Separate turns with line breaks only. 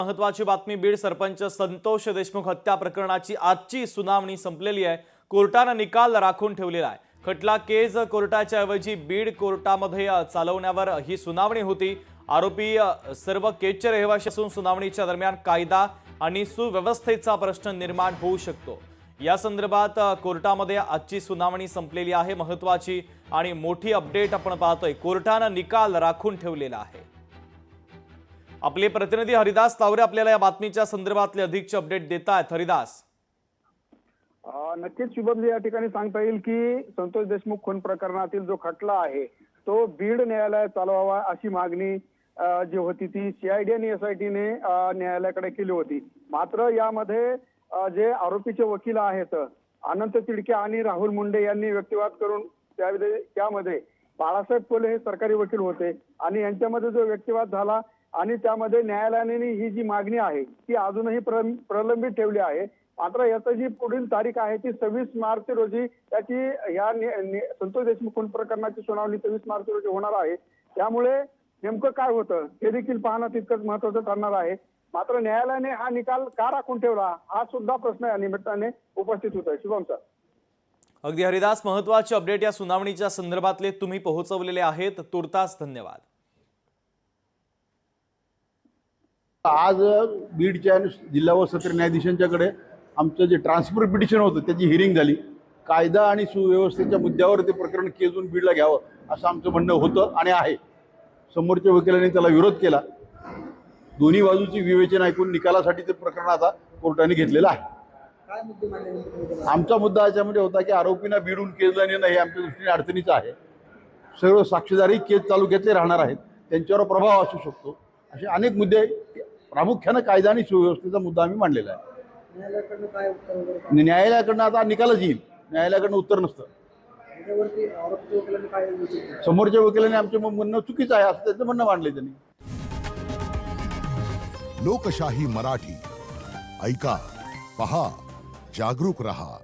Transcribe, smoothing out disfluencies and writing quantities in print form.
महत्त्वाची बातमी बीड सरपंच संतोष देशमुख हत्या प्रकरणाची आजची सुनावणी संपलेली आहे। कोर्टाने निकाल राखून ठेवलेला आहे। खटला केज कोर्टाच्या ऐवजी बीड कोर्टामध्ये चालवण्यावर ही सुनावणी होती। आरोपी सर्व केजचे रहिवासी असून सुनावणीच्या दरम्यान कायदा आणि सुव्यवस्थेचा प्रश्न निर्माण होऊ शकतो। या संदर्भात कोर्टामध्ये आजची सुनावणी संपलेली आहे। महत्त्वाची आणि मोठी अपडेट आपण पाहतोय, कोर्टाने निकाल राखून ठेवलेला आहे। आपले प्रतिनिधी हरिदास तावरे आपल्याला या बातमीच्या संदर्भातले अधिकचे अपडेट देत आहेत। हरिदास,
नक्कीच शुभमजी, या ठिकाणी सांगता येईल की संतोष देशमुख खून प्रकरणातील जो खटला आहे तो बीड न्यायालयात चालवावा अशी मागणी जी होती ती सीआयडी आणि एसआयटीने न्यायालयाकडे केली होती। मात्र यामध्ये जे आरोपीचे वकील आहेत अनंत तिडके आणि राहुल मुंडे यांनी व्यक्तिवाद करून त्यामध्ये बाळासाहेब कोले हे सरकारी वकील होते आणि यांच्यामध्ये जो व्यक्तिवाद झाला आणि त्यामध्ये न्यायालयाने ही जी मागणी आहे ती अजूनही प्रलंबित ठेवली आहे। मात्र याची जी पुढील तारीख आहे ती 26 मार्च रोजी त्याची या संतोष देशमुख खून प्रकरणाची सुनावणी 26 मार्च रोजी होणार आहे। त्यामुळे नेमकं काय होतं हे देखील पाहणं तितकंच महत्त्वाचं ठरणार आहे। मात्र न्यायालयाने हा निकाल का राखून ठेवला हा सुद्धा प्रश्न या निमित्ताने उपस्थित होतोय। शुभम सर,
अगदी हरिदास, महत्त्वाचे अपडेट या सुनावणीच्या संदर्भातले तुम्ही पोहोचवलेले आहेत, तुर्तास धन्यवाद।
आज बीडच्या जिल्हा व सत्र न्यायाधीशांच्याकडे आमचं जे ट्रान्सफर पिटिशन होतं त्याची हिअरिंग झाली। कायदा आणि सुव्यवस्थेच्या मुद्द्यावर ते प्रकरण केजून बीडला घ्यावं असं आमचं म्हणणं होतं आणि आहे। समोरच्या वकिलांनी त्याला विरोध केला। दोन्ही बाजूची विवेचन ऐकून निकालासाठी ते प्रकरण आता कोर्टाने घेतलेलं आहे। आमचा मुद्दा याच्यामध्ये होता की आरोपींना बीडून केजला नेणं हे आमच्या दृष्टीने अडचणीचं आहे। सर्व साक्षीदारही केज तालुक्यातले राहणार आहेत, त्यांच्यावर प्रभाव असू शकतो, असे अनेक मुद्दे प्रामुख्याने कायदा आणि सुव्यवस्थेचा मुद्दा आम्ही मांडलेला आहे। न्यायालयाकडनं आता निकालच येईल, न्यायालयाकडनं उत्तर नसतं। समोरच्या वकिलांनी आमचे म्हणणं चुकीचं आहे असं त्यांचं म्हणणं मांडले त्यांनी।
लोकशाही मराठी ऐका, पहा, जागरूक रहा।